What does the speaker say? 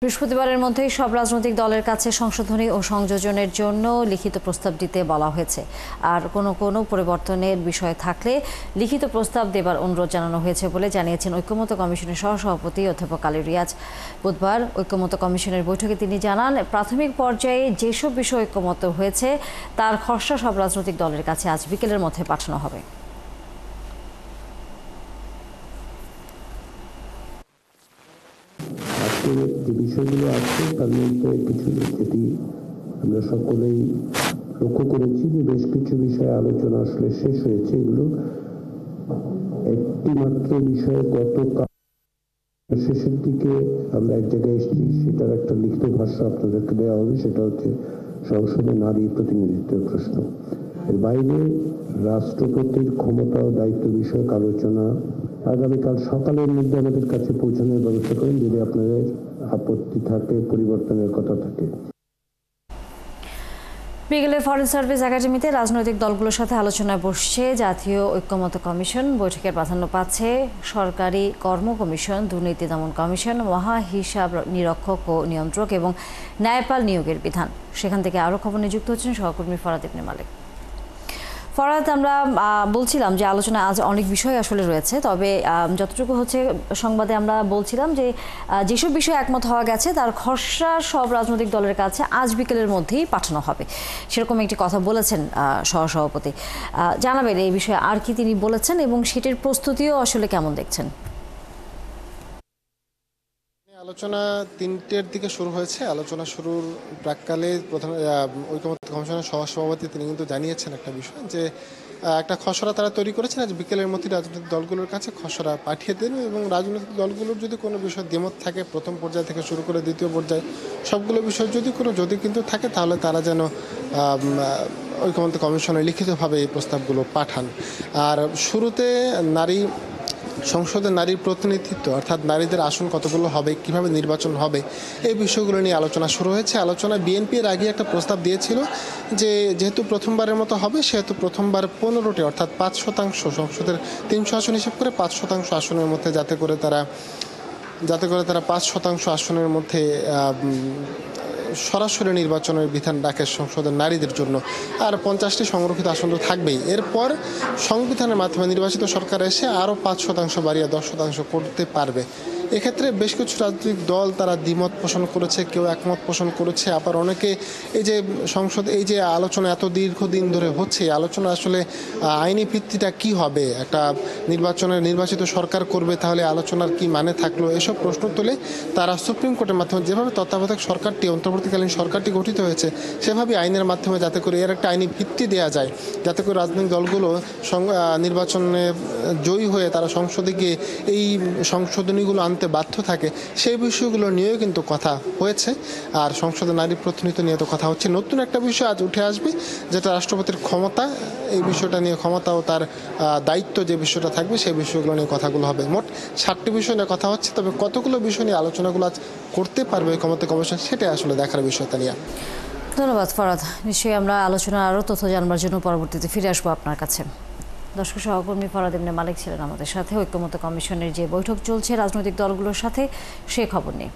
বৃহস্পতিবারের মধ্যেই সব রাজনৈতিক দলের কাছে সংশোধনী ও সংযোজনের জন্য লিখিত প্রস্তাব দিতে বলা হয়েছে। আর কোনো পরিবর্তনের বিষয় থাকলে লিখিত প্রস্তাব দেবার অনুরোধ জানানো হয়েছে বলে জানিয়েছেন ঐক্যমত্য কমিশনের সহসভাপতি অধ্যাপক আলী রিয়াজ। বুধবার ঐক্যমত্য কমিশনের বৈঠকে তিনি জানান, প্রাথমিক পর্যায়ে যেসব বিষয় ঐক্যমত্য হয়েছে তার খসড়া সব রাজনৈতিক দলের কাছে আজ বিকেলের মধ্যে পাঠানো হবে। যে বিষয়গুলো আছে তার মধ্যে কিছু যেটি আমরা সকলেই লক্ষ্য করেছি যে বেশ কিছু বিষয়ে আলোচনা আসলে শেষ হয়েছে। এগুলো একটি মাত্র বিষয়ে গতকাল শেষের দিকে আমরা এক জায়গায় এসেছি, সেটার একটা লিখিত ভাষ্য আপনাদেরকে দেওয়া হবে। সেটা হচ্ছে সংসদে নারী প্রতিনিধিত্বের প্রশ্ন। এর বাইরে রাষ্ট্রপতির ক্ষমতা ও দায়িত্ব বিষয়ক আলোচনা আগামীকাল সকালের মধ্যে আমাদের কাছে পৌঁছানোর ব্যবস্থা করেন, যদি আপনাদের আপত্তি থাকে, পরিবর্তনের কথা থাকে। বিকেলে ফরেন সার্ভিস একাডেমিতে রাজনৈতিক দলগুলোর সাথে আলোচনায় বসছে জাতীয় ঐক্যমত্য কমিশন। বৈঠকের প্রাধান্য পাচ্ছে সরকারি কর্ম কমিশন, দুর্নীতি দমন কমিশন, মহা হিসাব নিরীক্ষক ও নিয়ন্ত্রক এবং ন্যায়পাল নিয়োগের বিধান। সেখান থেকে আরও খবর নিযুক্ত হচ্ছেন সহকর্মী ফরাদ ইবনে মালিক। ফরাদ, আমরা বলছিলাম যে আলোচনা আজ অনেক বিষয় আসলে রয়েছে, তবে যতটুকু হচ্ছে সংবাদে আমরা বলছিলাম যে যেসব বিষয়ে একমত হওয়া গেছে তার খসড়া সব রাজনৈতিক দলের কাছে আজ বিকেলের মধ্যেই পাঠানো হবে, সেরকম একটি কথা বলেছেন সহসভাপতি। জানাবেন এই বিষয়ে আর কি তিনি বলেছেন এবং সেটির প্রস্তুতিও আসলে কেমন দেখছেন? আলোচনা ৩টের দিকে শুরু হয়েছে। আলোচনা শুরুর প্রাককালে প্রধান ঐক্যমত্য কমিশনের সহসভাপতি তিনি কিন্তু জানিয়েছেন একটা বিষয়, যে একটা খসড়া তারা তৈরি করেছেন, আজ বিকেলের মধ্যে রাজনৈতিক দলগুলোর কাছে খসড়া পাঠিয়ে দেন এবং রাজনৈতিক দলগুলোর যদি কোনো বিষয় দ্বিমত থাকে, প্রথম পর্যায় থেকে শুরু করে দ্বিতীয় পর্যায়ে সবগুলো বিষয় যদি কিন্তু থাকে, তাহলে তারা যেন ঐক্যমত্য কমিশনে লিখিতভাবে এই প্রস্তাবগুলো পাঠান। আর শুরুতে সংসদে নারীর প্রতিনিধিত্ব, অর্থাৎ নারীদের আসন কতগুলো হবে, কিভাবে নির্বাচন হবে, এই বিষয়গুলো নিয়ে আলোচনা শুরু হয়েছে। আলোচনা বিএনপি এর আগে একটা প্রস্তাব দিয়েছিল যে যেহেতু প্রথমবারের মতো হবে, সেহেতু প্রথমবার 15টি অর্থাৎ 5% সংসদের 300 আসন হিসেব করে 5% আসনের মধ্যে যাতে করে তারা 5% আসনের মধ্যে সরাসরি নির্বাচনের বিধান রাখে সংসদের নারীদের জন্য। আর 50টি সংরক্ষিত আসন তো থাকবেই। এরপর সংবিধানের মাধ্যমে নির্বাচিত সরকার এসে আরও 5% বাড়িয়ে 10% করতে পারবে। এক্ষেত্রে বেশ কিছু রাজনৈতিক দল তারা দ্বিমত পোষণ করেছে, কেউ একমত পোষণ করেছে, আবার অনেকে এই যে আলোচনা এত দীর্ঘদিন ধরে হচ্ছে, এই আলোচনা আসলে আইনি ভিত্তিটা কি হবে, একটা নির্বাচিত সরকার করবে, তাহলে আলোচনার কি মানে থাকলো, এসব প্রশ্ন তুলে তারা সুপ্রিম কোর্টের মাধ্যমে যেভাবে তত্ত্বাবধায়ক সরকারটি অন্তর্বর্তীকালীন সরকারটি গঠিত হয়েছে সেভাবে আইনের মাধ্যমে যাতে করে এর একটা আইনি ভিত্তি দেওয়া যায়, যাতে করে রাজনৈতিক দলগুলো নির্বাচনে জয়ী হয়ে তারা সংসদে গিয়ে এই সংশোধনীগুলো আনতে বাধ্য থাকে, সেই বিষয়গুলো নিয়েও কিন্তু কথা হয়েছে। আর সংসদে নারী প্রতিনিধিত্ব নিয়ে তো কথা হচ্ছে। নতুন একটা বিষয় আজ উঠে আসবে, যেটা রাষ্ট্রপতির ক্ষমতা, এই বিষয়টা নিয়ে ক্ষমতা ও তার দায়িত্ব যে বিষয়টা থাকবে সেই বিষয়গুলো নিয়ে কথাগুলো হবে। মোট 7টি বিষয় নিয়ে কথা হচ্ছে, তবে কতগুলো বিষয় নিয়ে আলোচনাগুলো আজ করতে পারবে ঐক্যমত্য কমিশন, সেটাই আসলে দেখার বিষয়। তানিয়া, ধন্যবাদ ফরাদ। নিশ্চয়ই আমরা আলোচনার আরও তথ্য জানবার জন্য পরবর্তীতে ফিরে আসবো আপনার কাছে। দর্শক, সহকর্মী ফরাদ ইবনে মালিক ছিলেন আমাদের সাথে ঐক্যমত্য কমিশনের যে বৈঠক চলছে রাজনৈতিক দলগুলোর সাথে, সে খবর নিয়ে।